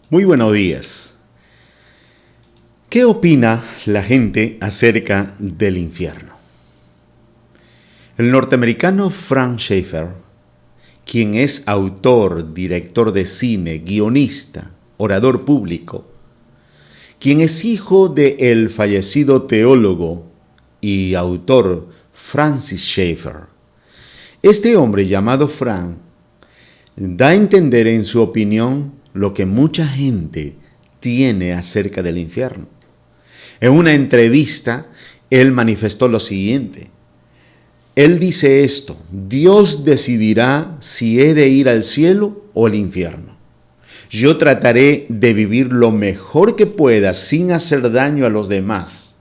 Muy buenos días. ¿Qué opina la gente acerca del infierno? El norteamericano Frank Schaeffer, quien es autor, director de cine, guionista, orador público, quien es hijo del fallecido teólogo y autor Francis Schaeffer. Este hombre llamado Frank da a entender en su opinión lo que mucha gente tiene acerca del infierno. En una entrevista, él manifestó lo siguiente. Él dice esto: Dios decidirá si he de ir al cielo o al infierno. Yo trataré de vivir lo mejor que pueda sin hacer daño a los demás.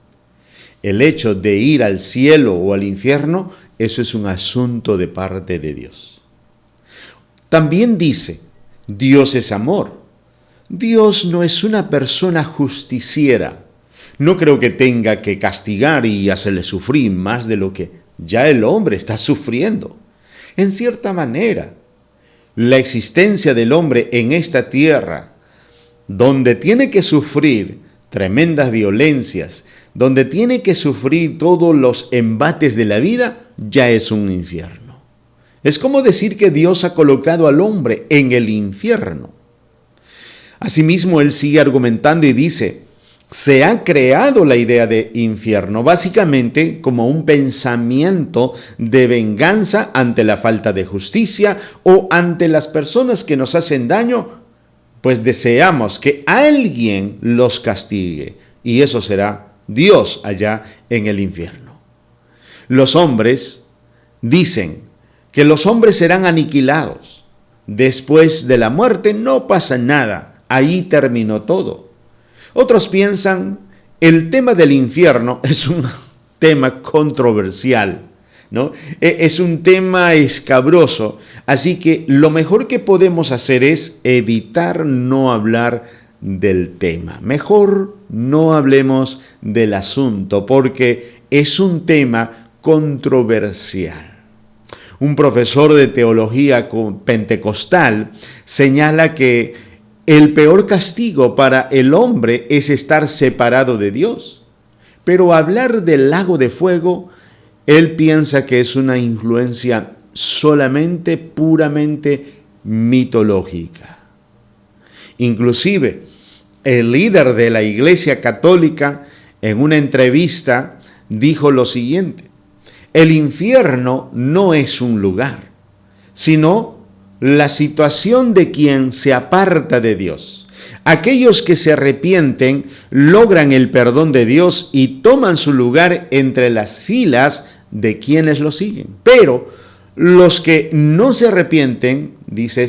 El hecho de ir al cielo o al infierno, eso es un asunto de parte de Dios. También dice, Dios es amor. Dios no es una persona justiciera. No creo que tenga que castigar y hacerle sufrir más de lo que ya el hombre está sufriendo. En cierta manera, la existencia del hombre en esta tierra, donde tiene que sufrir tremendas violencias, donde tiene que sufrir todos los embates de la vida, ya es un infierno. Es como decir que Dios ha colocado al hombre en el infierno. Asimismo, él sigue argumentando y dice, se ha creado la idea de infierno básicamente como un pensamiento de venganza ante la falta de justicia o ante las personas que nos hacen daño, pues deseamos que alguien los castigue y eso será Dios allá en el infierno. Los hombres dicen que los hombres serán aniquilados. Después de la muerte no pasa nada, ahí terminó todo. Otros piensan, el tema del infierno es un tema controversial, ¿no? Es un tema escabroso, así que lo mejor que podemos hacer es evitar no hablar del tema. Mejor no hablemos del asunto porque es un tema controversial. Un profesor de teología pentecostal señala que el peor castigo para el hombre es estar separado de Dios. Pero hablar del lago de fuego, él piensa que es una influencia solamente, puramente mitológica. Inclusive, el líder de la Iglesia Católica, en una entrevista, dijo lo siguiente: el infierno no es un lugar, sino la situación de quien se aparta de Dios. Aquellos que se arrepienten logran el perdón de Dios y toman su lugar entre las filas de quienes lo siguen. Pero los que no se arrepienten, dice,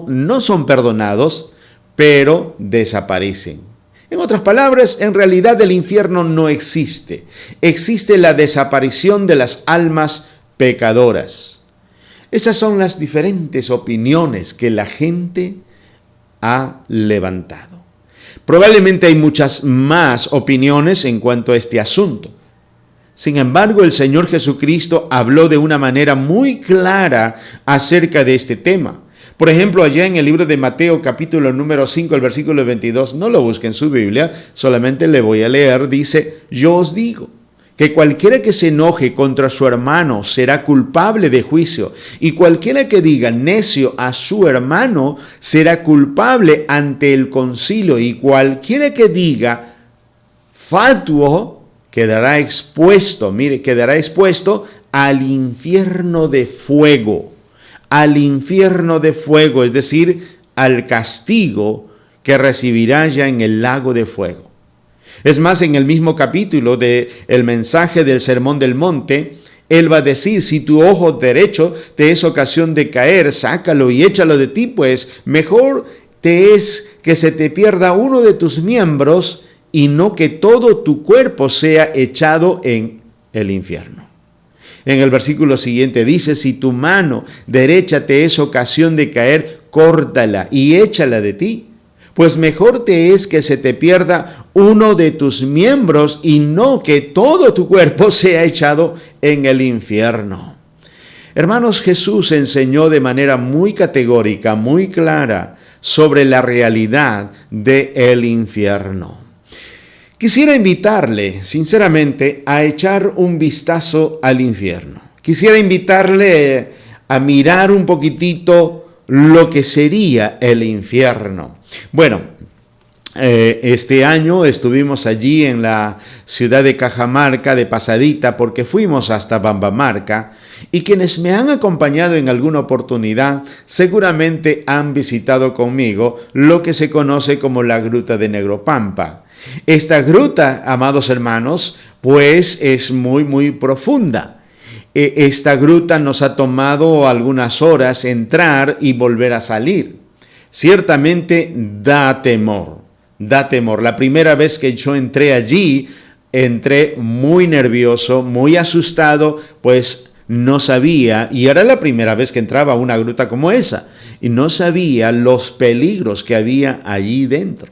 no son perdonados, pero desaparecen. En otras palabras, en realidad el infierno no existe. Existe la desaparición de las almas pecadoras. Esas son las diferentes opiniones que la gente ha levantado. Probablemente hay muchas más opiniones en cuanto a este asunto. Sin embargo, el Señor Jesucristo habló de una manera muy clara acerca de este tema. Por ejemplo, allá en el libro de Mateo, capítulo número 5, el versículo 22, no lo busque en su Biblia, solamente le voy a leer, dice, yo os digo que cualquiera que se enoje contra su hermano será culpable de juicio, y cualquiera que diga necio a su hermano será culpable ante el concilio, y cualquiera que diga fatuo quedará expuesto al infierno de fuego. Al infierno de fuego, es decir, al castigo que recibirá ya en el lago de fuego. Es más, en el mismo capítulo del mensaje del Sermón del Monte, él va a decir, si tu ojo derecho te es ocasión de caer, sácalo y échalo de ti, pues mejor te es que se te pierda uno de tus miembros y no que todo tu cuerpo sea echado en el infierno. En el versículo siguiente dice, si tu mano derecha te es ocasión de caer, córtala y échala de ti. Pues mejor te es que se te pierda uno de tus miembros y no que todo tu cuerpo sea echado en el infierno. Hermanos, Jesús enseñó de manera muy categórica, muy clara, sobre la realidad del infierno. Quisiera invitarle, sinceramente, a echar un vistazo al infierno. Quisiera invitarle a mirar un poquitito lo que sería el infierno. Bueno, este año estuvimos allí en la ciudad de Cajamarca, de pasadita, porque fuimos hasta Bambamarca, y quienes me han acompañado en alguna oportunidad seguramente han visitado conmigo lo que se conoce como la Gruta de Negropampa. Esta gruta, amados hermanos, pues es muy profunda. Esta gruta nos ha tomado algunas horas entrar y volver a salir. Ciertamente da temor. Da temor. La primera vez que yo entré allí, entré muy nervioso, muy asustado, pues no sabía, y era la primera vez que entraba a una gruta como esa, y no sabía los peligros que había allí dentro.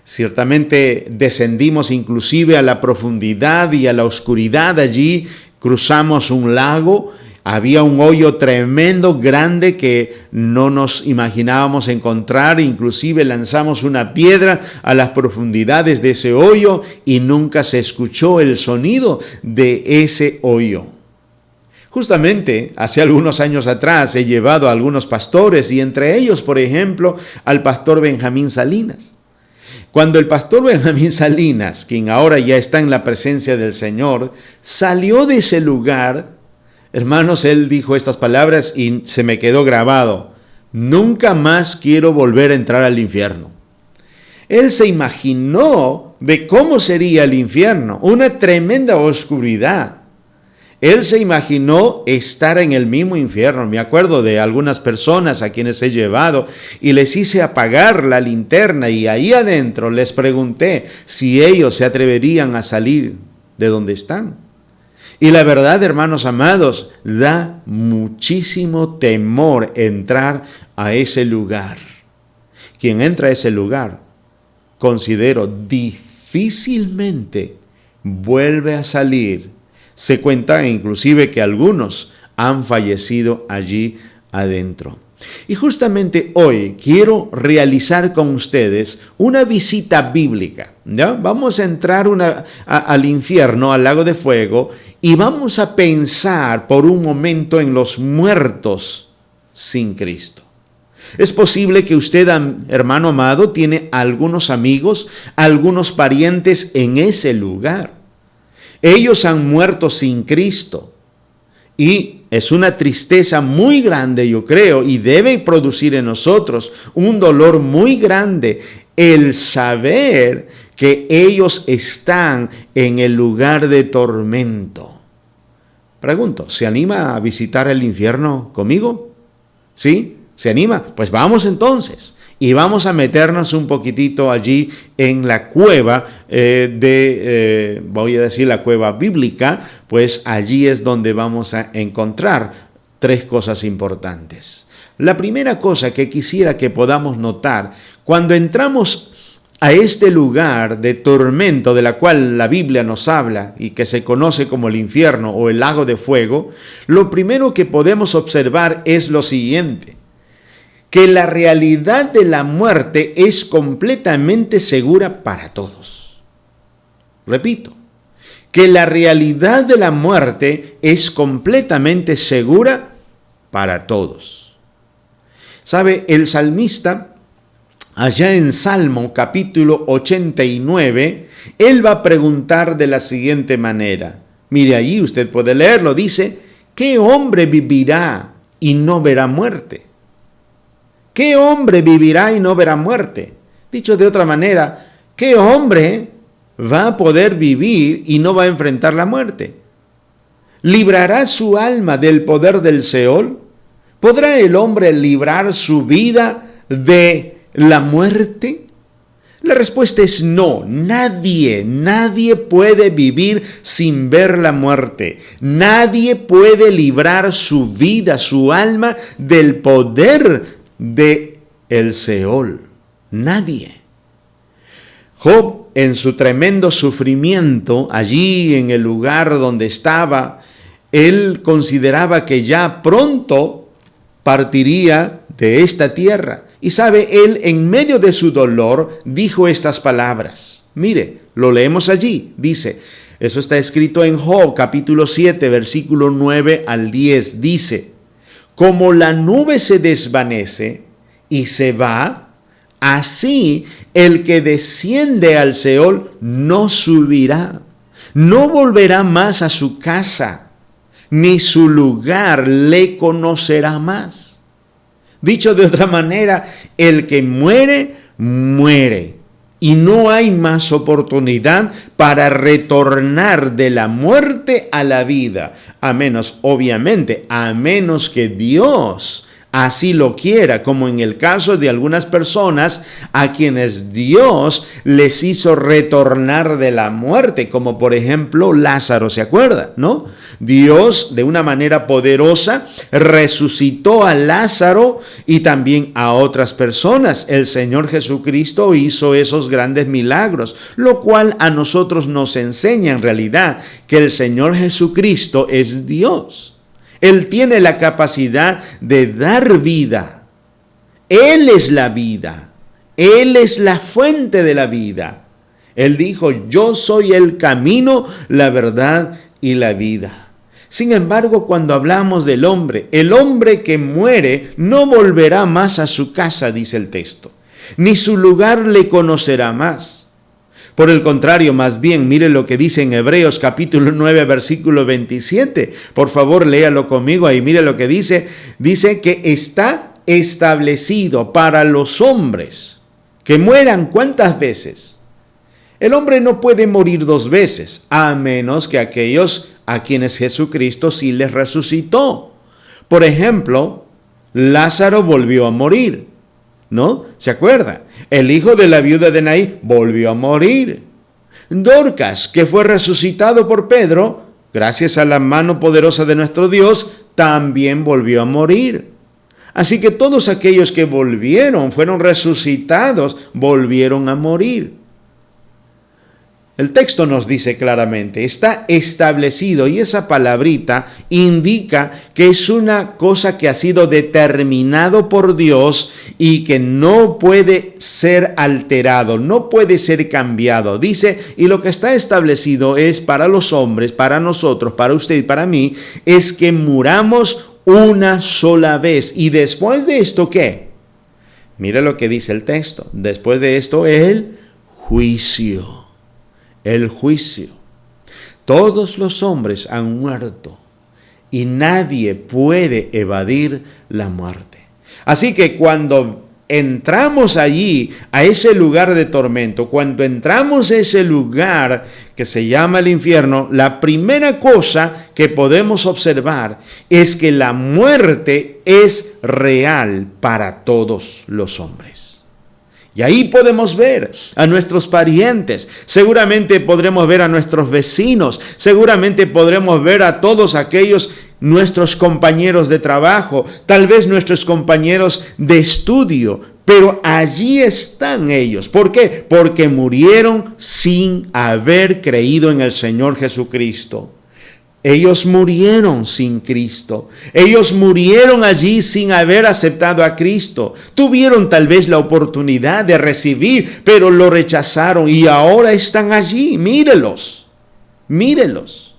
Ciertamente descendimos inclusive a la profundidad y a la oscuridad allí, cruzamos un lago. Había un hoyo tremendo, grande, que no nos imaginábamos encontrar. Inclusive lanzamos una piedra a las profundidades de ese hoyo y nunca se escuchó el sonido de ese hoyo. Justamente hace algunos años atrás he llevado a algunos pastores y entre ellos, por ejemplo, al pastor Benjamín Salinas. Cuando el pastor Benjamín Salinas, quien ahora ya está en la presencia del Señor, salió de ese lugar, hermanos, él dijo estas palabras y se me quedó grabado: nunca más quiero volver a entrar al infierno. Él se imaginó de cómo sería el infierno, una tremenda oscuridad. Él se imaginó estar en el mismo infierno. Me acuerdo de algunas personas a quienes he llevado y les hice apagar la linterna y ahí adentro les pregunté si ellos se atreverían a salir de donde están. Y la verdad, hermanos amados, da muchísimo temor entrar a ese lugar. Quien entra a ese lugar, considero, difícilmente vuelve a salir. Se cuenta inclusive que algunos han fallecido allí adentro. Y justamente hoy quiero realizar con ustedes una visita bíblica, ¿ya? Vamos a entrar al infierno, al lago de fuego, y vamos a pensar por un momento en los muertos sin Cristo. Es posible que usted, hermano amado, tiene algunos amigos, algunos parientes en ese lugar. Ellos han muerto sin Cristo. Y es una tristeza muy grande, yo creo, y debe producir en nosotros un dolor muy grande el saber que ellos están en el lugar de tormento. Pregunto, ¿se anima a visitar el infierno conmigo? ¿Sí? ¿Se anima? Pues vamos entonces. Y vamos a meternos un poquitito allí en la cueva voy a decir la cueva bíblica, pues allí es donde vamos a encontrar tres cosas importantes. La primera cosa que quisiera que podamos notar, cuando entramos a este lugar de tormento de la cual la Biblia nos habla y que se conoce como el infierno o el lago de fuego, lo primero que podemos observar es lo siguiente: que la realidad de la muerte es completamente segura para todos. Repito, que la realidad de la muerte es completamente segura para todos. ¿Sabe? El salmista, allá en Salmo capítulo 89, él va a preguntar de la siguiente manera. Mire, allí usted puede leerlo, dice: ¿qué hombre vivirá y no verá muerte? ¿Qué hombre vivirá y no verá muerte? Dicho de otra manera, ¿qué hombre va a poder vivir y no va a enfrentar la muerte? ¿Librará su alma del poder del Seol? ¿Podrá el hombre librar su vida de la muerte? La respuesta es no. Nadie puede vivir sin ver la muerte. Nadie puede librar su vida, su alma, del poder de el Seol. Nadie. Job, en su tremendo sufrimiento, allí en el lugar donde estaba, él consideraba que ya pronto partiría de esta tierra. Y sabe, él en medio de su dolor dijo estas palabras. Mire, lo leemos allí. Dice, eso está escrito en Job capítulo 7, versículo 9 al 10. Dice, como la nube se desvanece y se va, así el que desciende al Seol no subirá, no volverá más a su casa, ni su lugar le conocerá más. Dicho de otra manera, el que muere, muere. Y no hay más oportunidad para retornar de la muerte a la vida. A menos, obviamente, a menos que Dios así lo quiera, como en el caso de algunas personas a quienes Dios les hizo retornar de la muerte, como por ejemplo Lázaro, ¿se acuerda? ¿No? Dios de una manera poderosa resucitó a Lázaro y también a otras personas. El Señor Jesucristo hizo esos grandes milagros, lo cual a nosotros nos enseña en realidad que el Señor Jesucristo es Dios. Él tiene la capacidad de dar vida. Él es la vida. Él es la fuente de la vida. Él dijo, yo soy el camino, la verdad y la vida. Sin embargo, cuando hablamos del hombre, el hombre que muere no volverá más a su casa, dice el texto, ni su lugar le conocerá más. Por el contrario, más bien, mire lo que dice en Hebreos capítulo 9, versículo 27. Por favor, léalo conmigo ahí. Mire lo que dice. Dice que está establecido para los hombres que mueran ¿cuántas veces? El hombre no puede morir dos veces, a menos que aquellos a quienes Jesucristo sí les resucitó. Por ejemplo, Lázaro volvió a morir, ¿no? ¿Se acuerda? El hijo de la viuda de Naín volvió a morir. Dorcas, que fue resucitado por Pedro, gracias a la mano poderosa de nuestro Dios, también volvió a morir. Así que todos aquellos que fueron resucitados, volvieron a morir. El texto nos dice claramente, está establecido, y esa palabrita indica que es una cosa que ha sido determinado por Dios y que no puede ser alterado, no puede ser cambiado. Dice, y lo que está establecido es para los hombres, para nosotros, para usted y para mí, es que muramos una sola vez. ¿Y después de esto qué? Mira lo que dice el texto. Después de esto, el juicio. El juicio. Todos los hombres han muerto y nadie puede evadir la muerte. Así que cuando entramos allí, a ese lugar de tormento, cuando entramos a ese lugar que se llama el infierno, la primera cosa que podemos observar es que la muerte es real para todos los hombres. Y ahí podemos ver a nuestros parientes, seguramente podremos ver a nuestros vecinos, seguramente podremos ver a todos aquellos nuestros compañeros de trabajo, tal vez nuestros compañeros de estudio, pero allí están ellos. ¿Por qué? Porque murieron sin haber creído en el Señor Jesucristo. Ellos murieron sin Cristo. Ellos murieron allí sin haber aceptado a Cristo. Tuvieron tal vez la oportunidad de recibir, pero lo rechazaron y ahora están allí. Mírelos. Mírelos.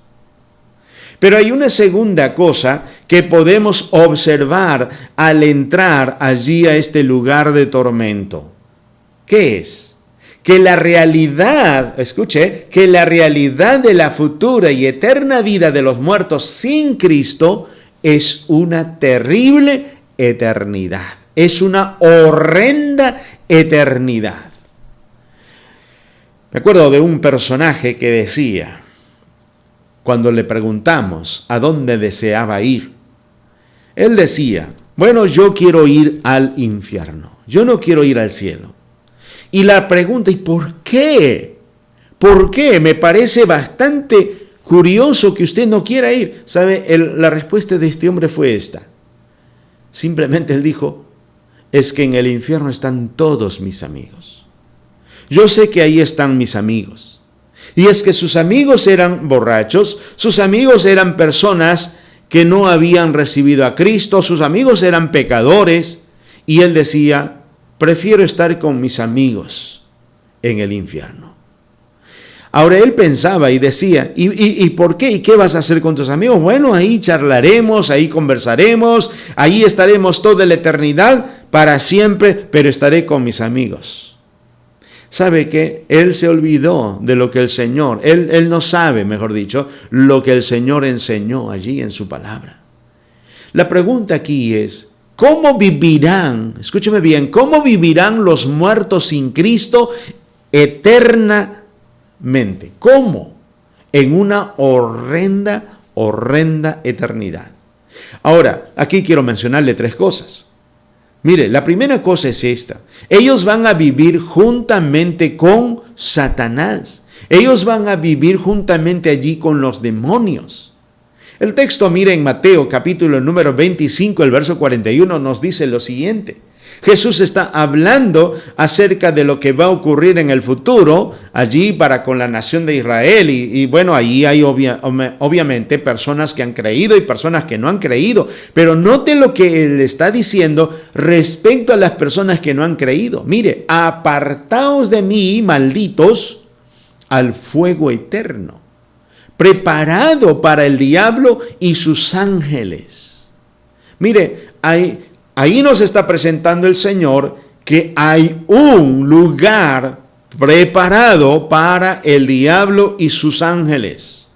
Pero hay una segunda cosa que podemos observar al entrar allí a este lugar de tormento. ¿Qué es? Que la realidad, escuche, que la realidad de la futura y eterna vida de los muertos sin Cristo es una terrible eternidad. Es una horrenda eternidad. Me acuerdo de un personaje que decía, cuando le preguntamos a dónde deseaba ir, él decía, bueno, yo quiero ir al infierno, yo no quiero ir al cielo. Y la pregunta, ¿y por qué? ¿Por qué? Me parece bastante curioso que usted no quiera ir. ¿Sabe? La respuesta de este hombre fue esta. Simplemente él dijo, es que en el infierno están todos mis amigos. Yo sé que ahí están mis amigos. Y es que sus amigos eran borrachos, sus amigos eran personas que no habían recibido a Cristo, sus amigos eran pecadores. Y él decía, prefiero estar con mis amigos en el infierno. Ahora él pensaba y decía, ¿y por qué? ¿Y qué vas a hacer con tus amigos? Bueno, ahí charlaremos, ahí conversaremos, ahí estaremos toda la eternidad para siempre, pero estaré con mis amigos. ¿Sabe qué? Él se olvidó de lo que el Señor, él no sabe, mejor dicho, lo que el Señor enseñó allí en su palabra. La pregunta aquí es, ¿cómo vivirán, escúcheme bien, cómo vivirán los muertos sin Cristo eternamente? ¿Cómo? En una horrenda eternidad. Ahora, aquí quiero mencionarle 3 cosas. Mire, la primera cosa es esta. Ellos van a vivir juntamente con Satanás. Ellos van a vivir juntamente allí con los demonios. El texto, mire, en Mateo capítulo número 25, el verso 41, nos dice lo siguiente. Jesús está hablando acerca de lo que va a ocurrir en el futuro allí para con la nación de Israel y bueno, ahí hay obviamente personas que han creído y personas que no han creído, pero note lo que él está diciendo respecto a las personas que no han creído. Mire, apartaos de mí, malditos, al fuego eterno, preparado para el diablo y sus ángeles. Mire, ahí nos está presentando el Señor que hay un lugar preparado para el diablo y sus ángeles.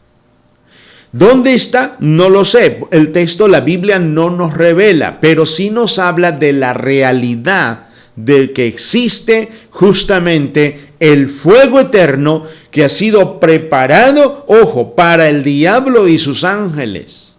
¿Dónde está? No lo sé. El texto, la Biblia no nos revela, pero sí nos habla de la realidad de que existe justamente el fuego eterno que ha sido preparado, ojo, para el diablo y sus ángeles.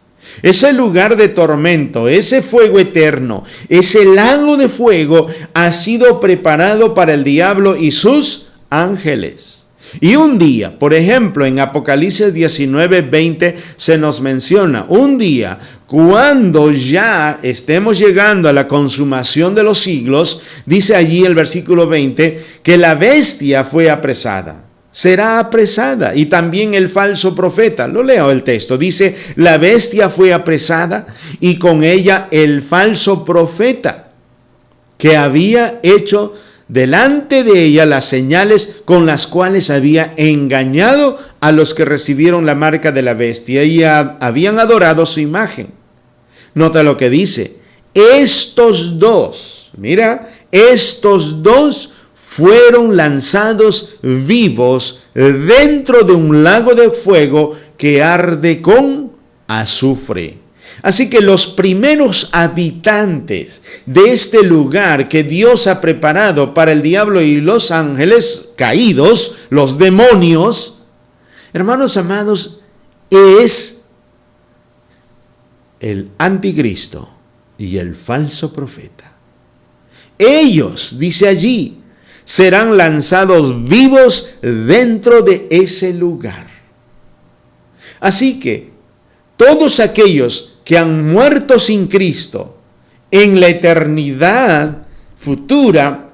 Ese lugar de tormento, ese fuego eterno, ese lago de fuego ha sido preparado para el diablo y sus ángeles. Y un día, por ejemplo, en Apocalipsis 19:20 se nos menciona, un día, cuando ya estemos llegando a la consumación de los siglos, dice allí el versículo 20, que la bestia fue apresada. Será apresada y también el falso profeta. Lo leo el texto. Dice, la bestia fue apresada y con ella el falso profeta que había hecho delante de ella las señales con las cuales había engañado a los que recibieron la marca de la bestia y habían adorado su imagen. Nota lo que dice. Estos dos fueron lanzados vivos dentro de un lago de fuego que arde con azufre. Así que los primeros habitantes de este lugar que Dios ha preparado para el diablo y los ángeles caídos, los demonios, hermanos amados, es el anticristo y el falso profeta. Ellos, dice allí, serán lanzados vivos dentro de ese lugar. Así que todos aquellos que han muerto sin Cristo en la eternidad futura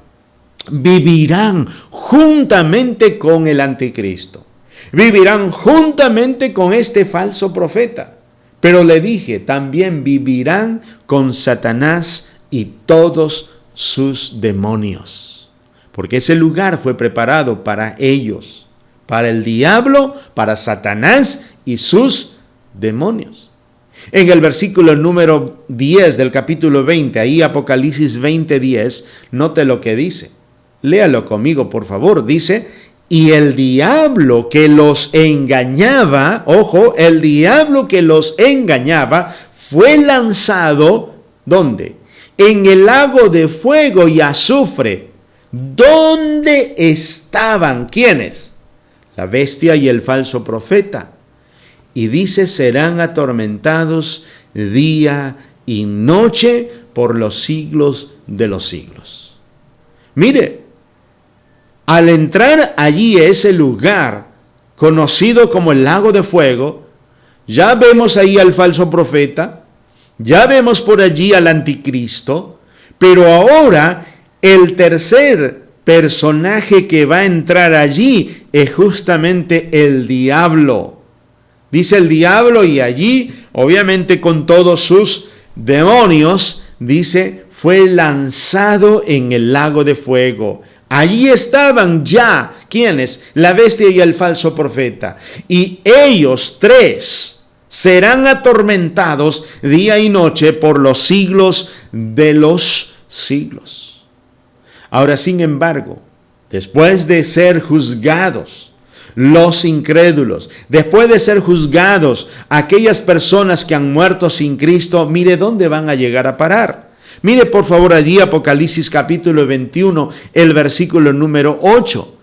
vivirán juntamente con el anticristo. Vivirán juntamente con este falso profeta. Pero le dije, también vivirán con Satanás y todos sus demonios. Porque ese lugar fue preparado para ellos, para el diablo, para Satanás y sus demonios. En el versículo número 10 del capítulo 20, ahí Apocalipsis 20:10, note lo que dice. Léalo conmigo, por favor. Dice, y el diablo que los engañaba, ojo, el diablo que los engañaba fue lanzado, ¿dónde? En el lago de fuego y azufre. ¿Dónde estaban? ¿Quiénes? La bestia y el falso profeta. Y dice, serán atormentados día y noche por los siglos de los siglos. Mire, al entrar allí a ese lugar conocido como el lago de fuego, ya vemos ahí al falso profeta, ya vemos por allí al anticristo, pero ahora el tercer personaje que va a entrar allí es justamente el diablo. Dice el diablo y allí, obviamente con todos sus demonios, dice, fue lanzado en el lago de fuego. Allí estaban ya, ¿quiénes? La bestia y el falso profeta. Y ellos tres serán atormentados día y noche por los siglos de los siglos. Ahora, sin embargo, después de ser juzgados los incrédulos, después de ser juzgados aquellas personas que han muerto sin Cristo, mire dónde van a llegar a parar. Mire por favor allí Apocalipsis capítulo 21, el versículo número 8.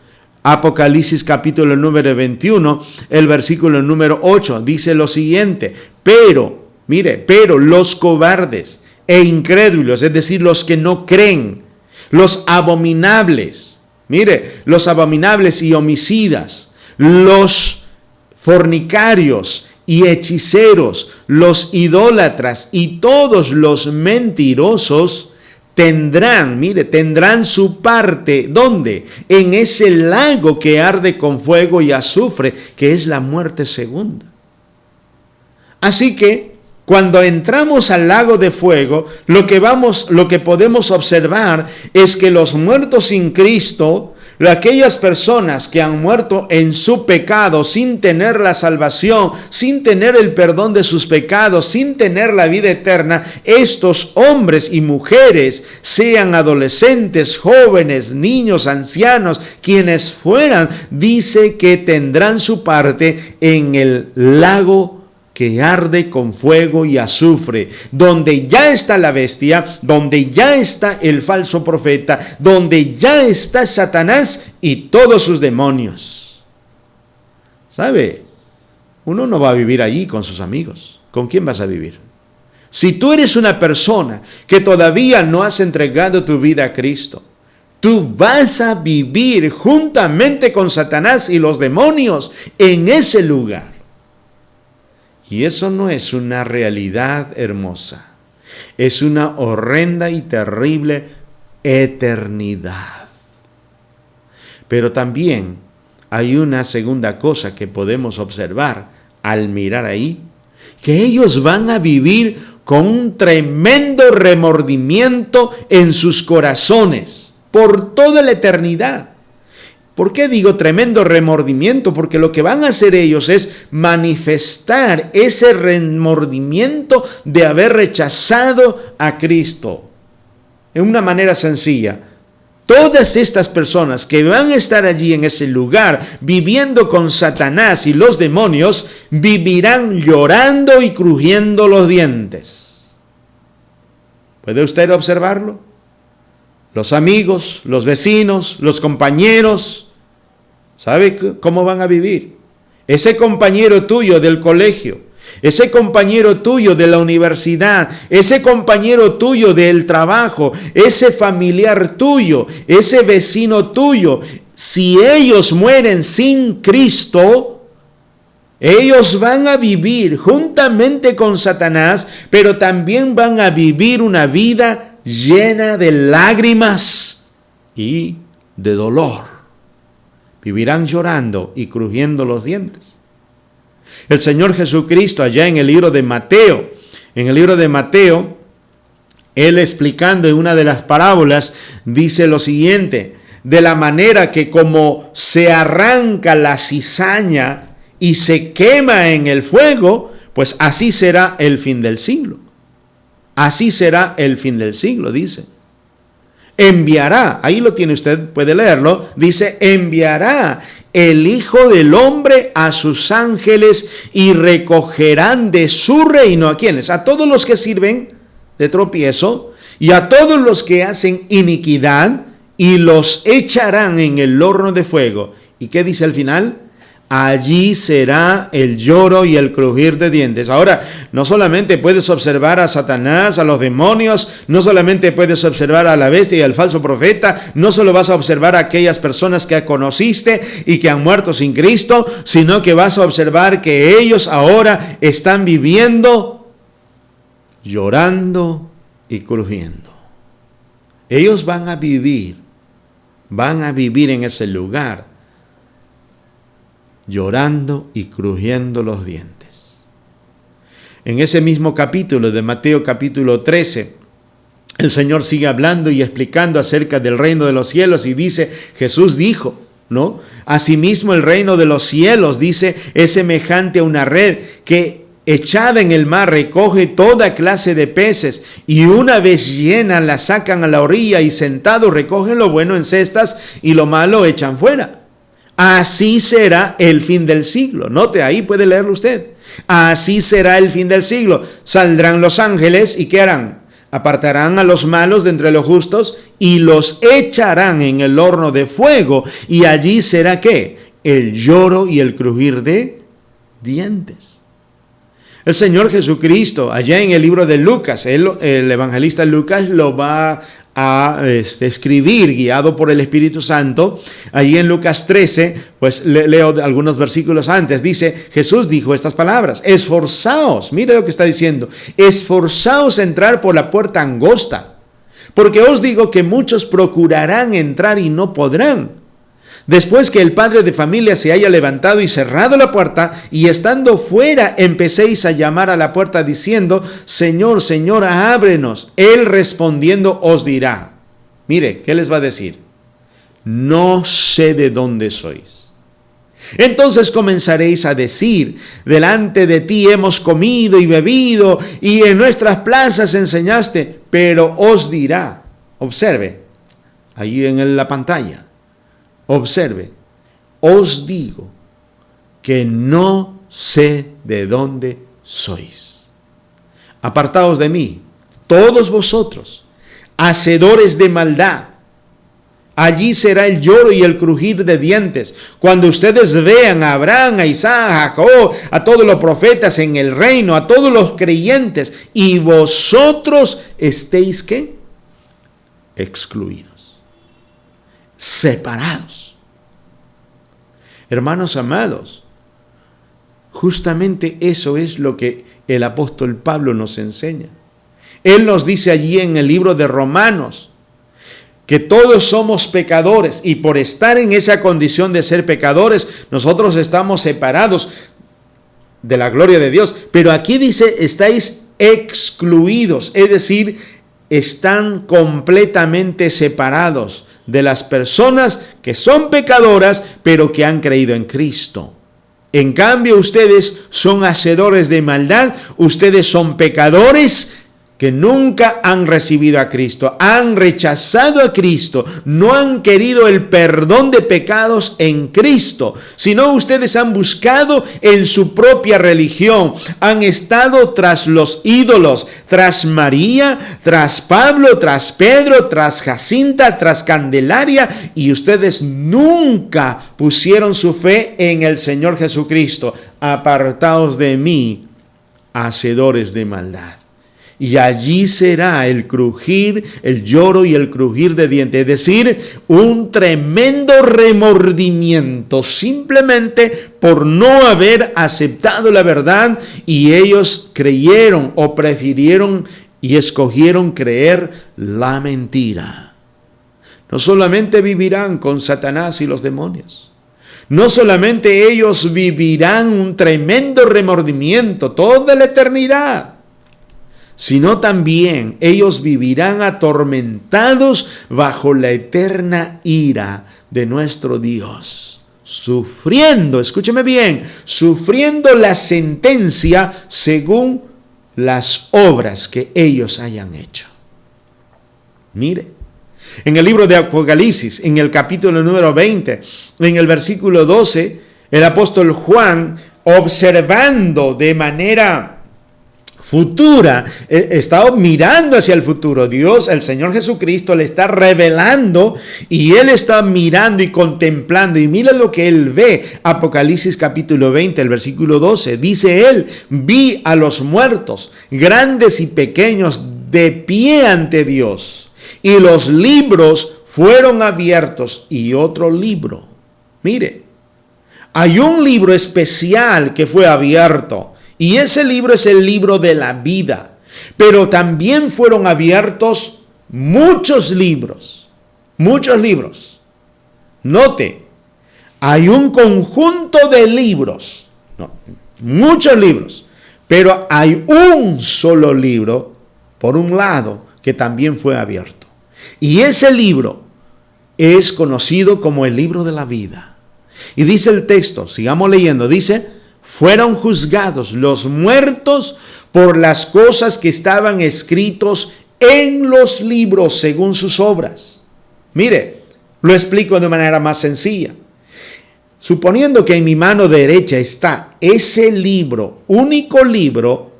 Apocalipsis capítulo número 21, el versículo número 8, dice lo siguiente: pero los cobardes e incrédulos, es decir, los que no creen, los abominables, los abominables y homicidas, los fornicarios y hechiceros, los idólatras y todos los mentirosos tendrán su parte, ¿dónde? En ese lago que arde con fuego y azufre, que es la muerte segunda. Así que cuando entramos al lago de fuego, lo que podemos observar es que los muertos sin Cristo, aquellas personas que han muerto en su pecado sin tener la salvación, sin tener el perdón de sus pecados, sin tener la vida eterna, estos hombres y mujeres, sean adolescentes, jóvenes, niños, ancianos, quienes fueran, dice que tendrán su parte en el lago que arde con fuego y azufre, donde ya está la bestia, donde ya está el falso profeta, donde ya está Satanás y todos sus demonios. ¿Sabe? Uno no va a vivir allí con sus amigos. ¿Con quién vas a vivir? Si tú eres una persona que todavía no has entregado tu vida a Cristo, tú vas a vivir juntamente con Satanás y los demonios en ese lugar. Y eso no es una realidad hermosa, es una horrenda y terrible eternidad. Pero también hay una segunda cosa que podemos observar al mirar ahí, que ellos van a vivir con un tremendo remordimiento en sus corazones por toda la eternidad. ¿Por qué digo tremendo remordimiento? Porque lo que van a hacer ellos es manifestar ese remordimiento de haber rechazado a Cristo. En una manera sencilla, todas estas personas que van a estar allí en ese lugar viviendo con Satanás y los demonios, vivirán llorando y crujiendo los dientes. ¿Puede usted observarlo? Los amigos, los vecinos, los compañeros, ¿sabe cómo van a vivir? Ese compañero tuyo del colegio, ese compañero tuyo de la universidad, ese compañero tuyo del trabajo, ese familiar tuyo, ese vecino tuyo, si ellos mueren sin Cristo, ellos van a vivir juntamente con Satanás, pero también van a vivir una vida llena de lágrimas y de dolor. Vivirán llorando y crujiendo los dientes. El Señor Jesucristo, allá en el libro de Mateo, Él explicando en una de las parábolas, dice lo siguiente: de la manera que como se arranca la cizaña y se quema en el fuego, pues así será el fin del siglo. Así será el fin del siglo, dice. Enviará, ahí lo tiene usted, puede leerlo, dice: enviará el Hijo del Hombre a sus ángeles y recogerán de su reino, ¿a quiénes? A todos los que sirven de tropiezo y a todos los que hacen iniquidad, y los echarán en el horno de fuego. ¿Y qué dice al final? Allí será el lloro y el crujir de dientes. Ahora, no solamente puedes observar a Satanás, a los demonios, no solamente puedes observar a la bestia y al falso profeta, no solo vas a observar a aquellas personas que conociste y que han muerto sin Cristo, sino que vas a observar que ellos ahora están viviendo llorando y crujiendo. Ellos van a vivir en ese lugar llorando y crujiendo los dientes. En ese mismo capítulo de Mateo capítulo 13, el Señor sigue hablando y explicando acerca del reino de los cielos y dice, Jesús dijo, ¿no? Asimismo el reino de los cielos, dice, es semejante a una red que echada en el mar recoge toda clase de peces y una vez llena la sacan a la orilla y sentados recogen lo bueno en cestas y lo malo echan fuera. Así será el fin del siglo. Note, ahí puede leerlo usted. Así será el fin del siglo. Saldrán los ángeles y ¿qué harán? Apartarán a los malos de entre los justos y los echarán en el horno de fuego. Y allí será ¿qué? El lloro y el crujir de dientes. El Señor Jesucristo, allá en el libro de Lucas, el evangelista Lucas lo va a escribir, guiado por el Espíritu Santo. Allí en Lucas 13, pues leo algunos versículos antes, dice, Jesús dijo estas palabras, esforzaos, mire lo que está diciendo, esforzaos a entrar por la puerta angosta, porque os digo que muchos procurarán entrar y no podrán. Después que el padre de familia se haya levantado y cerrado la puerta, y estando fuera empecéis a llamar a la puerta diciendo, Señor, Señora, ábrenos. Él respondiendo os dirá, mire, ¿qué les va a decir? No sé de dónde sois. Entonces comenzaréis a decir, delante de ti hemos comido y bebido, y en nuestras plazas enseñaste, pero os dirá, observe, ahí en la pantalla, observe, os digo que no sé de dónde sois. Apartaos de mí, todos vosotros, hacedores de maldad. Allí será el lloro y el crujir de dientes, cuando ustedes vean a Abraham, a Isaac, a Jacob, a todos los profetas en el reino, a todos los creyentes, y vosotros estéis, ¿qué? Excluidos. Separados. Hermanos amados, justamente eso es lo que el apóstol Pablo nos enseña. Él nos dice allí en el libro de Romanos que todos somos pecadores y por estar en esa condición de ser pecadores, nosotros estamos separados de la gloria de Dios. Pero aquí dice, estáis excluidos, es decir, están completamente separados de las personas que son pecadoras, pero que han creído en Cristo. En cambio, ustedes son hacedores de maldad, ustedes son pecadores que nunca han recibido a Cristo, han rechazado a Cristo, no han querido el perdón de pecados en Cristo, sino ustedes han buscado en su propia religión, han estado tras los ídolos, tras María, tras Pablo, tras Pedro, tras Jacinta, tras Candelaria, y ustedes nunca pusieron su fe en el Señor Jesucristo. Apartaos de mí, hacedores de maldad. Y allí será el crujir, el lloro y el crujir de dientes, es decir, un tremendo remordimiento simplemente por no haber aceptado la verdad, y ellos creyeron o prefirieron y escogieron creer la mentira. No solamente vivirán con Satanás y los demonios, no solamente ellos vivirán un tremendo remordimiento toda la eternidad, sino también ellos vivirán atormentados bajo la eterna ira de nuestro Dios, sufriendo, escúcheme bien, sufriendo la sentencia según las obras que ellos hayan hecho. Mire, en el libro de Apocalipsis, en el capítulo número 20, en el versículo 12, el apóstol Juan, observando de manera futura, está mirando hacia el futuro. Dios, el Señor Jesucristo, le está revelando y él está mirando y contemplando, y mira lo que él ve. Apocalipsis capítulo 20, el versículo 12, dice él, vi a los muertos, grandes y pequeños, de pie ante Dios, y los libros fueron abiertos, y otro libro. Mire, hay un libro especial que fue abierto, y ese libro es el libro de la vida. Pero también fueron abiertos muchos libros. Muchos libros. Note, hay un conjunto de libros. No, muchos libros. Pero hay un solo libro, por un lado, que también fue abierto. Y ese libro es conocido como el libro de la vida. Y dice el texto, sigamos leyendo, dice, fueron juzgados los muertos por las cosas que estaban escritos en los libros según sus obras. Mire, lo explico de manera más sencilla. Suponiendo que en mi mano derecha está ese libro, único libro,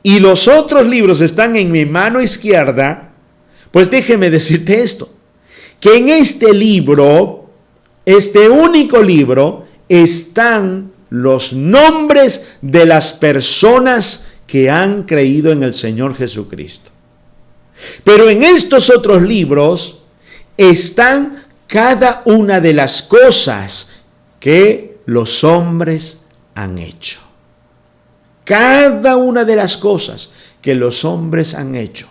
y los otros libros están en mi mano izquierda, pues déjeme decirte esto, que en este libro, este único libro, están los nombres de las personas que han creído en el Señor Jesucristo. Pero en estos otros libros están cada una de las cosas que los hombres han hecho. Cada una de las cosas que los hombres han hecho.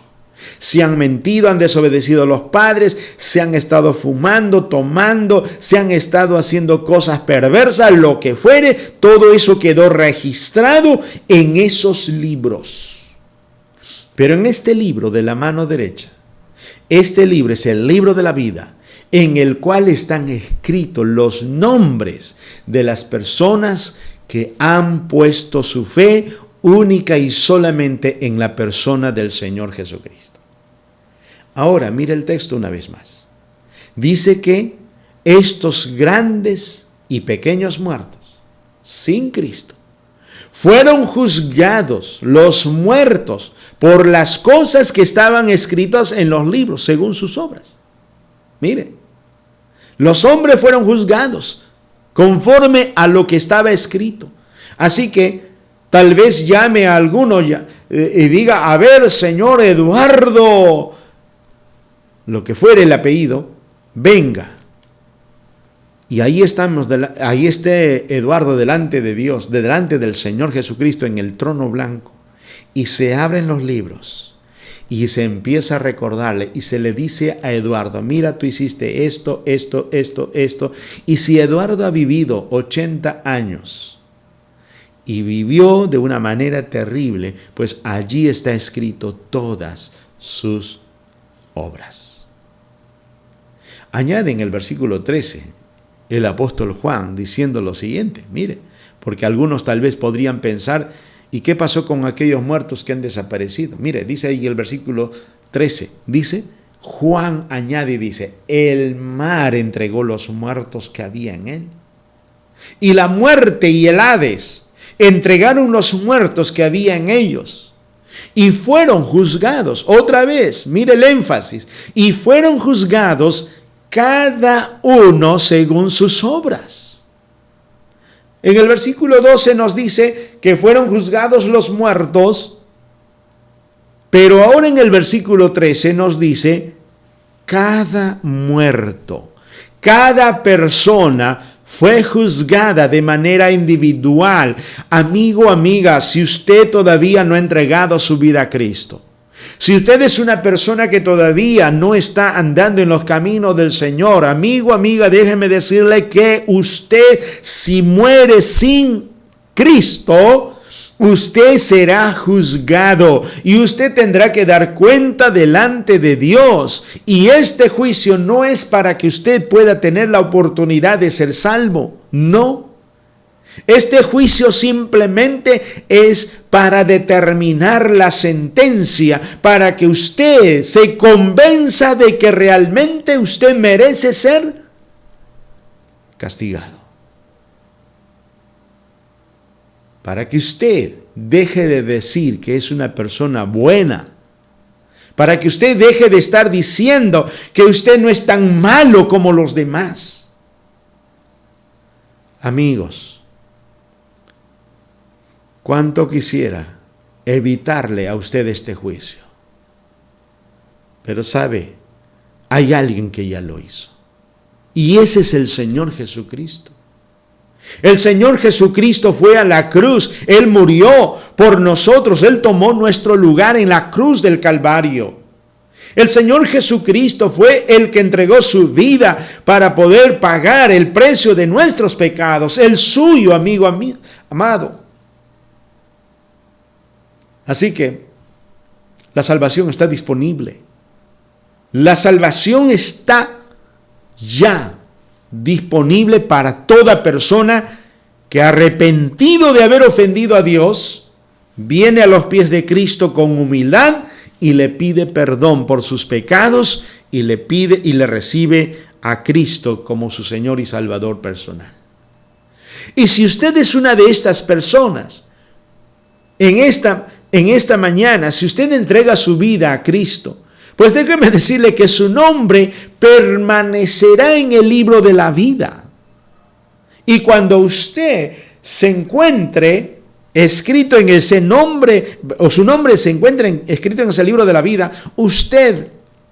Si han mentido, han desobedecido a los padres, se han estado fumando, tomando, se han estado haciendo cosas perversas, lo que fuere, todo eso quedó registrado en esos libros. Pero en este libro de la mano derecha, este libro es el libro de la vida, en el cual están escritos los nombres de las personas que han puesto su fe única y solamente en la persona del Señor Jesucristo. Ahora, mira el texto una vez más. Dice que estos grandes y pequeños muertos, sin Cristo, fueron juzgados, los muertos, por las cosas que estaban escritas en los libros, según sus obras. Mire, los hombres fueron juzgados conforme a lo que estaba escrito. Así que tal vez llame a alguno y diga, a ver, señor Eduardo, lo que fuere el apellido, venga. Y ahí estamos, ahí esté Eduardo delante de Dios, delante del Señor Jesucristo en el trono blanco. Y se abren los libros. Y se empieza a recordarle y se le dice a Eduardo, mira, tú hiciste esto. Y si Eduardo ha vivido 80 años y vivió de una manera terrible, pues allí está escrito todas sus obras. Añade en el versículo 13 el apóstol Juan diciendo lo siguiente, mire, porque algunos tal vez podrían pensar, ¿y qué pasó con aquellos muertos que han desaparecido? Mire, dice ahí el versículo 13, dice, Juan añade y dice, el mar entregó los muertos que había en él. Y la muerte y el Hades entregaron los muertos que había en ellos. Y fueron juzgados, otra vez, mire el énfasis, y fueron juzgados cada uno según sus obras. En el versículo 12 nos dice que fueron juzgados los muertos, pero ahora en el versículo 13 nos dice cada muerto, cada persona fue juzgada de manera individual. Amigo, amiga, si usted todavía no ha entregado su vida a Cristo, si usted es una persona que todavía no está andando en los caminos del Señor, amigo, amiga, déjeme decirle que usted, si muere sin Cristo, usted será juzgado y usted tendrá que dar cuenta delante de Dios. Y este juicio no es para que usted pueda tener la oportunidad de ser salvo, no. Este juicio simplemente es para determinar la sentencia, para que usted se convenza de que realmente usted merece ser castigado. Para que usted deje de decir que es una persona buena. Para que usted deje de estar diciendo que usted no es tan malo como los demás. Amigos, cuánto quisiera evitarle a usted este juicio. Pero sabe, hay alguien que ya lo hizo. Y ese es el Señor Jesucristo. El Señor Jesucristo fue a la cruz. Él murió por nosotros. Él tomó nuestro lugar en la cruz del Calvario. El Señor Jesucristo fue el que entregó su vida para poder pagar el precio de nuestros pecados. El suyo, amigo amado. Así que la salvación está disponible. La salvación está ya disponible para toda persona que, arrepentido de haber ofendido a Dios, viene a los pies de Cristo con humildad y le pide perdón por sus pecados y le recibe a Cristo como su Señor y Salvador personal. Y si usted es una de estas personas, en esta mañana, si usted entrega su vida a Cristo, pues déjeme decirle que su nombre permanecerá en el libro de la vida. Y cuando usted se encuentre escrito en ese nombre, o su nombre se encuentre escrito en ese libro de la vida, usted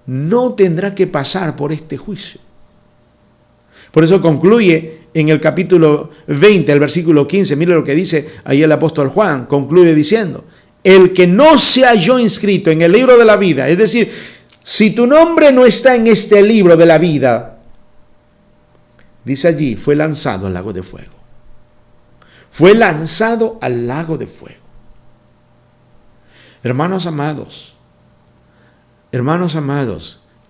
no tendrá que pasar por este juicio. Por eso concluye en el capítulo 20, el versículo 15, mire lo que dice ahí el apóstol Juan, concluye diciendo: el que no se halló inscrito en el libro de la vida, es decir, si tu nombre no está en este libro de la vida, dice allí, fue lanzado al lago de fuego. Fue lanzado al lago de fuego. Hermanos amados,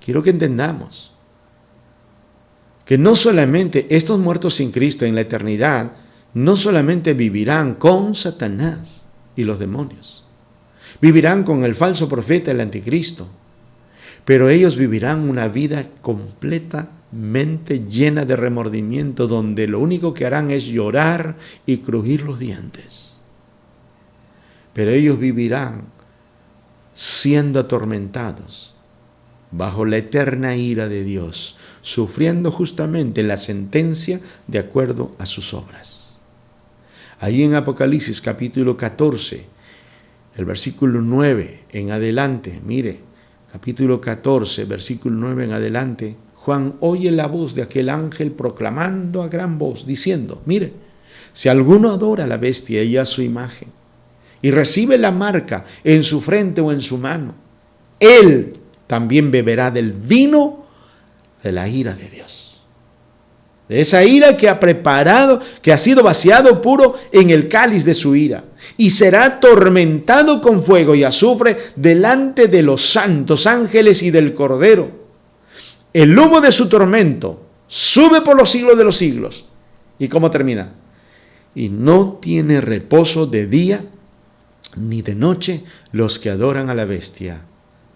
quiero que entendamos que no solamente estos muertos sin Cristo en la eternidad, no solamente vivirán con Satanás y los demonios, vivirán con el falso profeta, el anticristo, pero ellos vivirán una vida completamente llena de remordimiento, donde lo único que harán es llorar y crujir los dientes. Pero ellos vivirán siendo atormentados bajo la eterna ira de Dios, sufriendo justamente la sentencia de acuerdo a sus obras. Ahí en Apocalipsis capítulo 14, el versículo 9 en adelante, mire, capítulo 14, versículo 9 en adelante, Juan oye la voz de aquel ángel proclamando a gran voz, diciendo, mire, si alguno adora a la bestia y a su imagen, y recibe la marca en su frente o en su mano, él también beberá del vino de la ira de Dios. De esa ira que ha preparado, que ha sido vaciado puro en el cáliz de su ira, y será atormentado con fuego y azufre delante de los santos ángeles y del Cordero. El humo de su tormento sube por los siglos de los siglos. ¿Y cómo termina? Y no tiene reposo de día ni de noche los que adoran a la bestia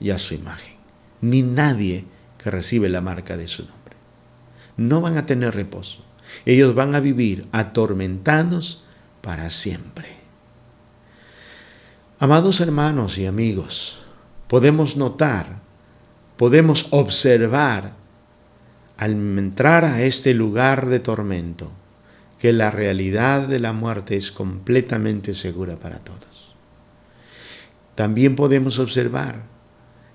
y a su imagen, ni nadie que recibe la marca de su nombre. No van a tener reposo. Ellos van a vivir atormentados para siempre. Amados hermanos y amigos, podemos notar, podemos observar al entrar a este lugar de tormento que la realidad de la muerte es completamente segura para todos. También podemos observar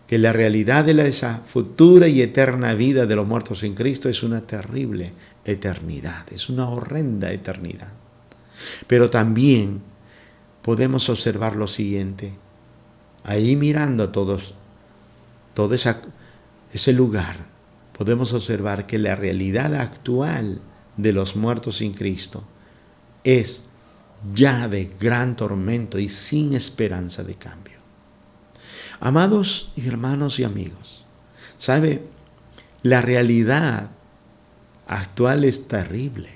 que la realidad de esa futura y eterna vida de los muertos en Cristo es una terrible eternidad, es una horrenda eternidad. Pero también podemos observar lo siguiente, ahí mirando a todo ese lugar, podemos observar que la realidad actual de los muertos sin Cristo es ya de gran tormento y sin esperanza de cambio. Amados hermanos y amigos, ¿sabe? La realidad actual es terrible.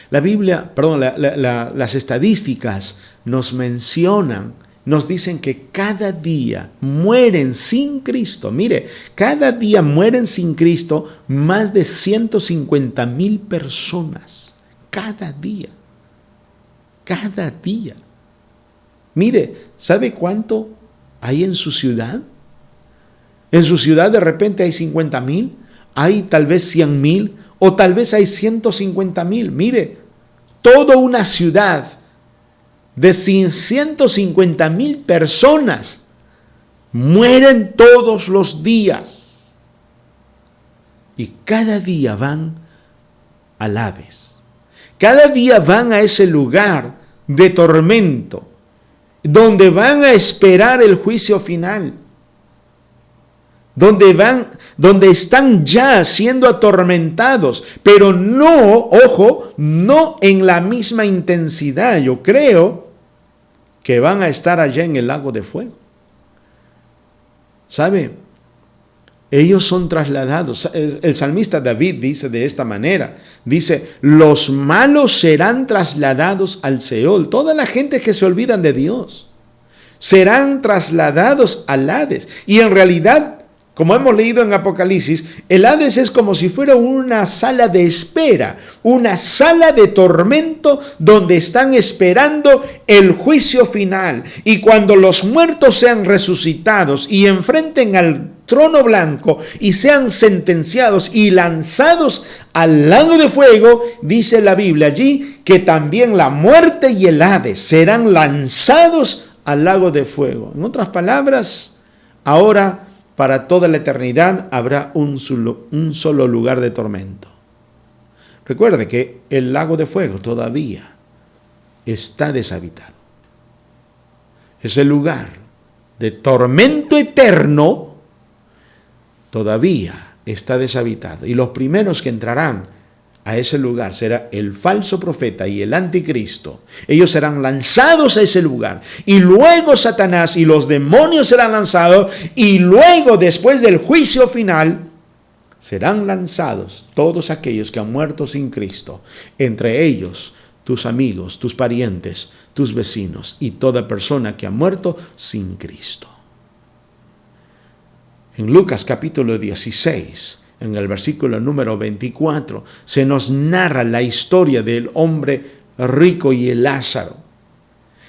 La Biblia, las estadísticas nos mencionan, nos dicen que cada día mueren sin Cristo. Mire, cada día mueren sin Cristo más de 150,000 personas. Cada día. Cada día. Mire, ¿sabe cuánto hay en su ciudad? En su ciudad de repente hay 50,000, hay tal vez 100,000 o tal vez hay 150,000. Mire, toda una ciudad de 150,000 personas mueren todos los días. Y cada día van al Hades. Cada día van a ese lugar de tormento, donde van a esperar el juicio final, donde están ya siendo atormentados, pero no, ojo, no en la misma intensidad. Yo creo que van a estar allá en el lago de fuego. ¿Sabe? Ellos son trasladados. El salmista David dice de esta manera, dice, los malos serán trasladados al Seol. Toda la gente que se olvidan de Dios serán trasladados al Hades. Y en realidad, como hemos leído en Apocalipsis, el Hades es como si fuera una sala de espera, una sala de tormento donde están esperando el juicio final. Y cuando los muertos sean resucitados y enfrenten al trono blanco y sean sentenciados y lanzados al lago de fuego, dice la Biblia allí que también la muerte y el Hades serán lanzados al lago de fuego. En otras palabras, ahora para toda la eternidad habrá un solo lugar de tormento. Recuerde que el lago de fuego todavía está deshabitado. Ese lugar de tormento eterno todavía está deshabitado. Y los primeros que entrarán a ese lugar será el falso profeta y el anticristo. Ellos serán lanzados a ese lugar. Y luego Satanás y los demonios serán lanzados. Y luego, después del juicio final, serán lanzados todos aquellos que han muerto sin Cristo. Entre ellos, tus amigos, tus parientes, tus vecinos y toda persona que ha muerto sin Cristo. En Lucas capítulo 16, en el versículo número 24, se nos narra la historia del hombre rico y el Lázaro.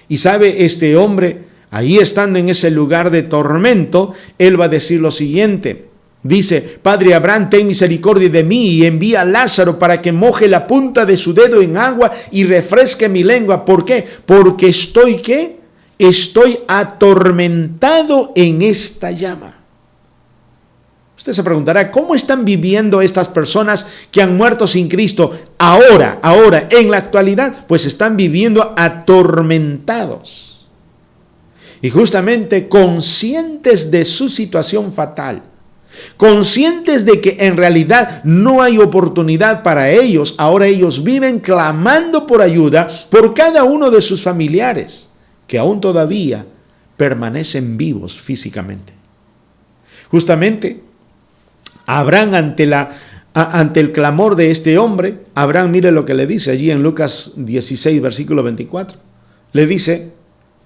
Y sabe, este hombre, ahí estando en ese lugar de tormento, él va a decir lo siguiente. Dice, Padre Abraham, ten misericordia de mí y envía a Lázaro para que moje la punta de su dedo en agua y refresque mi lengua. ¿Por qué? Porque estoy, ¿qué? Estoy atormentado en esta llama. Usted se preguntará, ¿cómo están viviendo estas personas que han muerto sin Cristo ahora, en la actualidad? Pues están viviendo atormentados. Y justamente conscientes de su situación fatal, conscientes de que en realidad no hay oportunidad para ellos, ahora ellos viven clamando por ayuda por cada uno de sus familiares, que aún todavía permanecen vivos físicamente. Justamente, Abraham, ante el clamor de este hombre, Abraham, mire lo que le dice allí en Lucas 16, versículo 24. Le dice,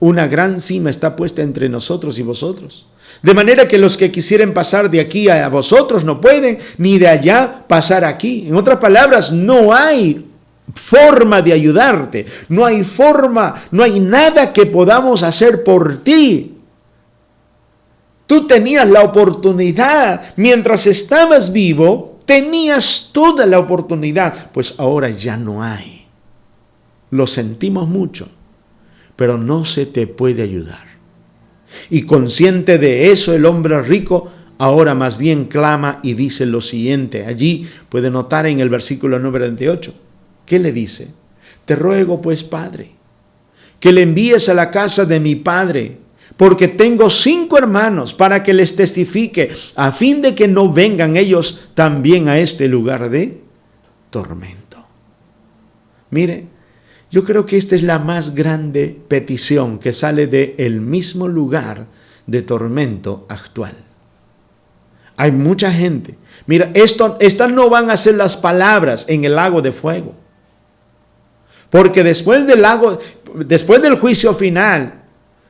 una gran cima está puesta entre nosotros y vosotros. De manera que los que quisieren pasar de aquí a vosotros no pueden, ni de allá pasar aquí. En otras palabras, no hay forma de ayudarte. No hay forma, no hay nada que podamos hacer por ti. Tú tenías la oportunidad, mientras estabas vivo, tenías toda la oportunidad, pues ahora ya no hay. Lo sentimos mucho, pero no se te puede ayudar. Y consciente de eso, el hombre rico ahora más bien clama y dice lo siguiente. Allí puede notar en el versículo número 28. ¿Qué le dice? Te ruego pues, Padre, que le envíes a la casa de mi padre, porque tengo 5 hermanos, para que les testifique, a fin de que no vengan ellos también a este lugar de tormento. Mire, yo creo que esta es la más grande petición que sale del mismo lugar de tormento actual. Hay mucha gente. Mira, estas no van a ser las palabras en el lago de fuego. Porque después del juicio final,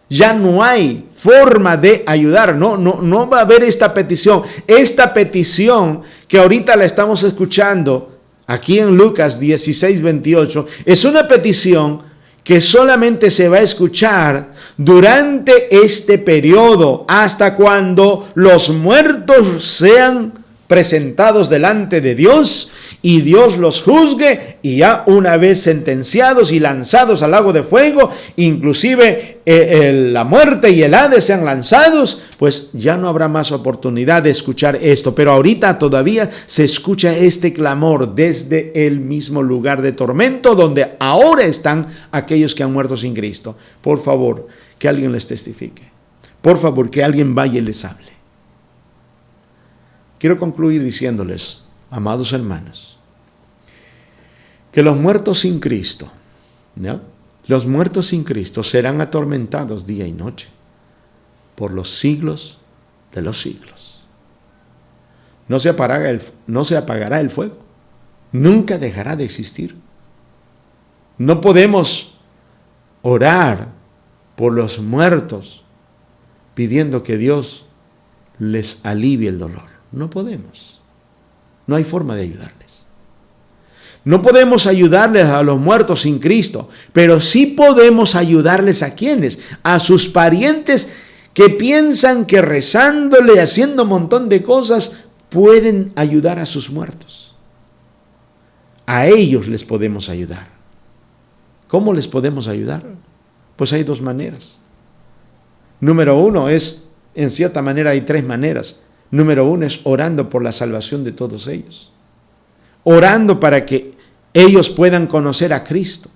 ya no hay forma de ayudar, no va a haber esta petición. Esta petición que ahorita la estamos escuchando aquí en Lucas 16, 28, es una petición que solamente se va a escuchar durante este periodo, hasta cuando los muertos sean presentados delante de Dios y Dios los juzgue, y ya una vez sentenciados y lanzados al lago de fuego, inclusive la muerte y el Hades sean lanzados, pues ya no habrá más oportunidad de escuchar esto. Pero ahorita todavía se escucha este clamor desde el mismo lugar de tormento donde ahora están aquellos que han muerto sin Cristo. Por favor, que alguien les testifique. Por favor, que alguien vaya y les hable. Quiero concluir diciéndoles, amados hermanos, que los muertos sin Cristo, ¿no? Los muertos sin Cristo serán atormentados día y noche por los siglos de los siglos. no se apagará el fuego. Nunca dejará de existir. No podemos orar por los muertos pidiendo que Dios les alivie el dolor. No podemos. No hay forma de ayudarles. No podemos ayudarles a los muertos sin Cristo, pero sí podemos ayudarles a quienes, a sus parientes que piensan que rezándole, haciendo un montón de cosas, pueden ayudar a sus muertos. A ellos les podemos ayudar. ¿Cómo les podemos ayudar? Pues hay dos maneras. Número uno es, en cierta manera hay tres maneras. Número uno es orando por la salvación de todos ellos. Orando para que ellos puedan conocer a Cristo.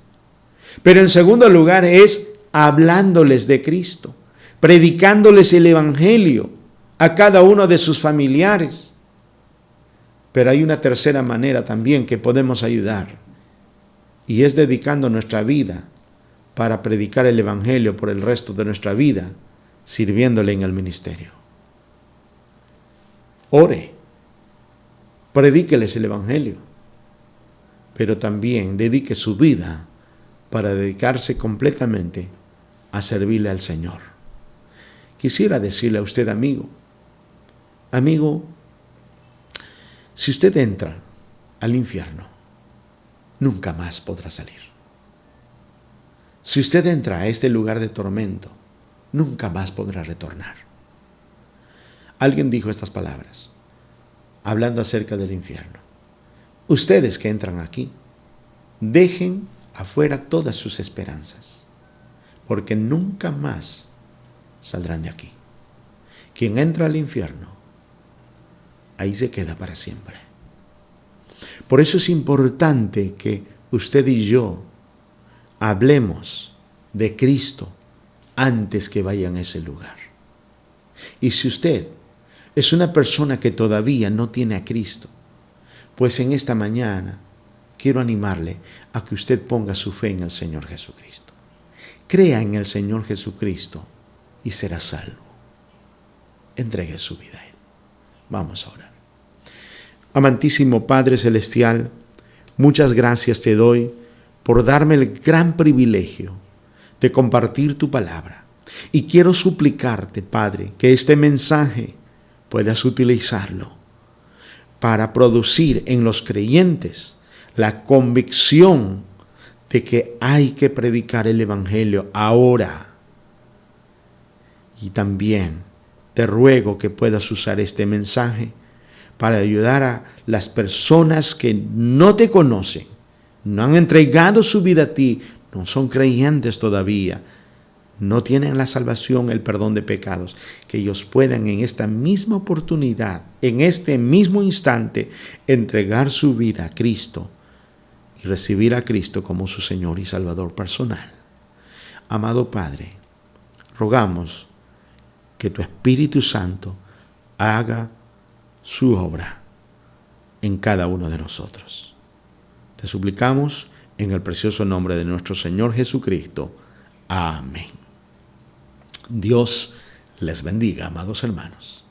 Pero en segundo lugar es hablándoles de Cristo, predicándoles el Evangelio a cada uno de sus familiares. Pero hay una tercera manera también que podemos ayudar, y es dedicando nuestra vida para predicar el Evangelio por el resto de nuestra vida, sirviéndole en el ministerio. Ore, predíqueles el Evangelio, pero también dedique su vida para dedicarse completamente a servirle al Señor. Quisiera decirle a usted, amigo, si usted entra al infierno, nunca más podrá salir. Si usted entra a este lugar de tormento, nunca más podrá retornar. Alguien dijo estas palabras, hablando acerca del infierno. Ustedes que entran aquí, dejen afuera todas sus esperanzas, porque nunca más saldrán de aquí. Quien entra al infierno, ahí se queda para siempre. Por eso es importante que usted y yo hablemos de Cristo antes que vayan a ese lugar. Y si usted es una persona que todavía no tiene a Cristo, pues en esta mañana quiero animarle a que usted ponga su fe en el Señor Jesucristo. Crea en el Señor Jesucristo y será salvo. Entregue su vida a Él. Vamos a orar. Amantísimo Padre Celestial, muchas gracias te doy por darme el gran privilegio de compartir tu palabra. Y quiero suplicarte, Padre, que este mensaje puedas utilizarlo para producir en los creyentes la convicción de que hay que predicar el Evangelio ahora. Y también te ruego que puedas usar este mensaje para ayudar a las personas que no te conocen, no han entregado su vida a ti, no son creyentes todavía, no tienen la salvación, el perdón de pecados, que ellos puedan en esta misma oportunidad, en este mismo instante, entregar su vida a Cristo y recibir a Cristo como su Señor y Salvador personal. Amado Padre, rogamos que tu Espíritu Santo haga su obra en cada uno de nosotros. Te suplicamos en el precioso nombre de nuestro Señor Jesucristo. Amén. Dios les bendiga, amados hermanos.